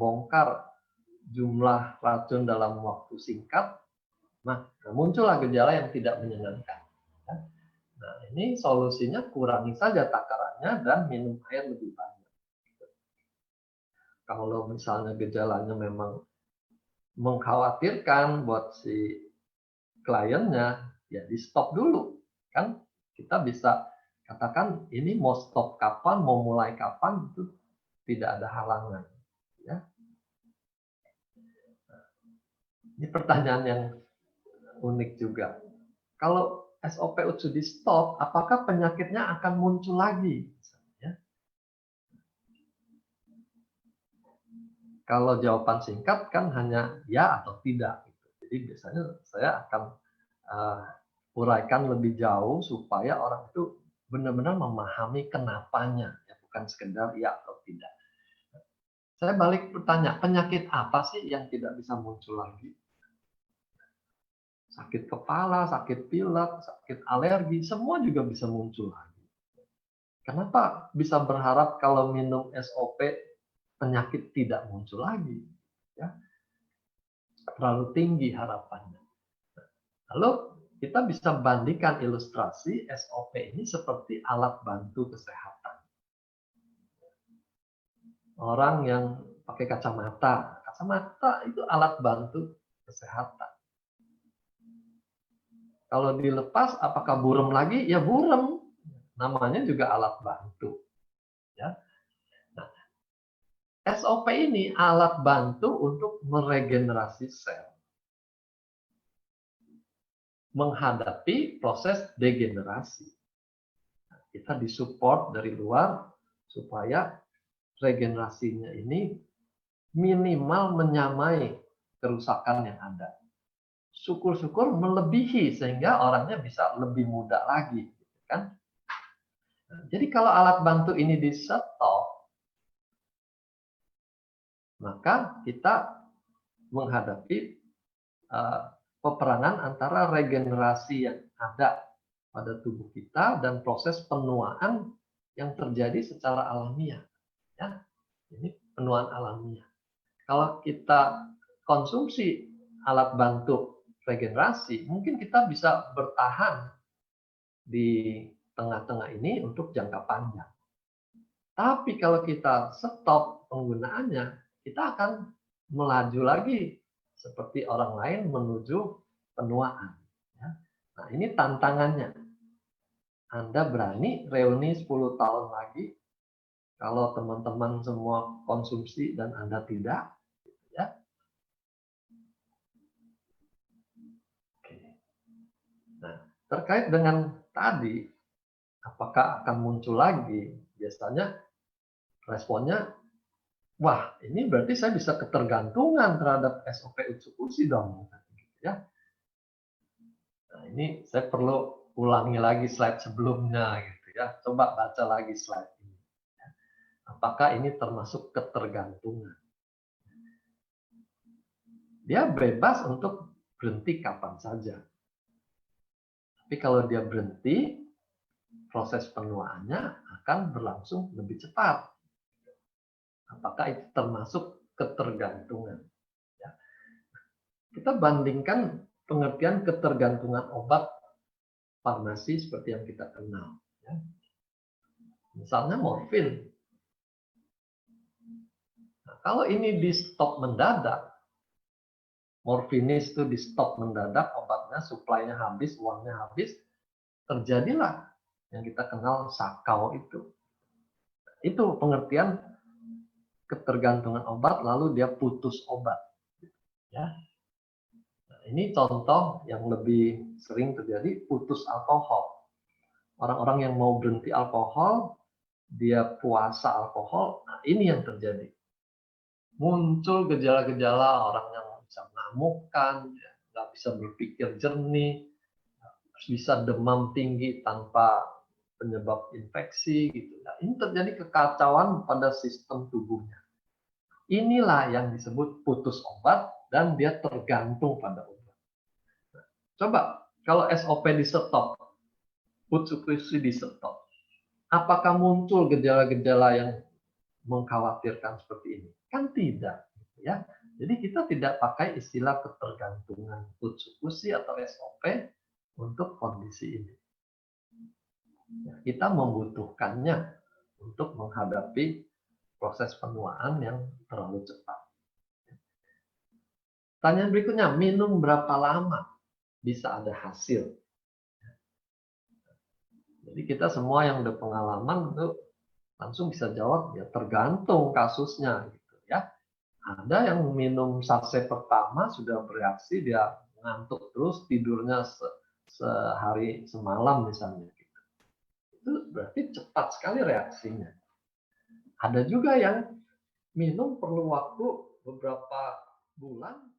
terbongkar jumlah racun dalam waktu singkat, nah muncullah gejala yang tidak menyenangkan. Nah, ini solusinya kurangi saja takarannya dan minum air lebih banyak. Kalau misalnya gejalanya memang mengkhawatirkan buat si kliennya, ya di stop dulu. Kan kita bisa katakan ini mau stop kapan, mau mulai kapan, itu tidak ada halangan. Ya. Ini pertanyaan yang unik juga. Kalau SOP UTSU di stop, apakah penyakitnya akan muncul lagi? Ya. Kalau jawaban singkat kan hanya ya atau tidak. Jadi biasanya saya akan uraikan lebih jauh supaya orang itu benar-benar memahami kenapanya, ya, bukan sekedar ya atau tidak. Saya balik bertanya, penyakit apa sih yang tidak bisa muncul lagi? Sakit kepala, sakit pilek, sakit alergi, semua juga bisa muncul lagi. Kenapa bisa berharap kalau minum SOP penyakit tidak muncul lagi? Ya, terlalu tinggi harapannya. Lalu kita bisa bandingkan ilustrasi SOP ini seperti alat bantu kesehatan. Orang yang pakai kacamata itu alat bantu kesehatan. Kalau dilepas, apakah burem lagi? Ya burem. Namanya juga alat bantu. Ya. Nah, SOP ini alat bantu untuk meregenerasi sel. Menghadapi proses degenerasi. Nah, kita disupport dari luar supaya regenerasinya ini minimal menyamai kerusakan yang ada. Syukur-syukur melebihi sehingga orangnya bisa lebih muda lagi, kan? Jadi kalau alat bantu ini di stop, maka kita menghadapi peperangan antara regenerasi yang ada pada tubuh kita dan proses penuaan yang terjadi secara alamiah. Ya, ini penuaan alamiah. Kalau kita konsumsi alat bantu regenerasi, mungkin kita bisa bertahan di tengah-tengah ini untuk jangka panjang. Tapi kalau kita stop penggunaannya, kita akan melaju lagi seperti orang lain menuju penuaan. Nah, ini tantangannya. Anda berani reuni 10 tahun lagi, kalau teman-teman semua konsumsi dan Anda tidak, ya. Nah, terkait dengan tadi, apakah akan muncul lagi? Biasanya responnya, wah ini berarti saya bisa ketergantungan terhadap SOP UTSU dong. Ya. Nah, ini saya perlu ulangi lagi slide sebelumnya gitu ya. Coba baca lagi slide ini. Apakah ini termasuk ketergantungan? Dia bebas untuk berhenti kapan saja. Tapi kalau dia berhenti, proses penuaannya akan berlangsung lebih cepat. Apakah itu termasuk ketergantungan? Ya. Kita bandingkan pengertian ketergantungan obat farmasi seperti yang kita kenal. Ya. Misalnya morfin. Nah, kalau ini di stop mendadak, morfinis itu di stop mendadak, obatnya, suplainya habis, uangnya habis, terjadilah yang kita kenal sakau itu. Itu pengertian ketergantungan obat, lalu dia putus obat. Ya. Nah, ini contoh yang lebih sering terjadi, putus alkohol. Orang-orang yang mau berhenti alkohol, dia puasa alkohol, nah ini yang terjadi. Muncul gejala-gejala orang yang bisa mengamukkan, ya, nggak bisa berpikir jernih, bisa demam tinggi tanpa penyebab infeksi, gitu. Nah, ini terjadi kekacauan pada sistem tubuhnya. Inilah yang disebut putus obat dan dia tergantung pada obat. Nah, coba kalau SOP di stop, UTSU di stop, apakah muncul gejala-gejala yang mengkhawatirkan seperti ini? Kan tidak. ya. Jadi kita tidak pakai istilah ketergantungan Utsukushi atau SOP untuk kondisi ini. Ya, kita membutuhkannya untuk menghadapi proses penuaan yang terlalu cepat. Tanya berikutnya, minum berapa lama bisa ada hasil? Jadi kita semua yang udah pengalaman itu langsung bisa jawab, ya tergantung kasusnya gitu ya. Ada yang minum sachet pertama sudah bereaksi, dia ngantuk terus, tidurnya sehari semalam misalnya gitu. Itu berarti cepat sekali reaksinya. Ada juga yang minum perlu waktu beberapa bulan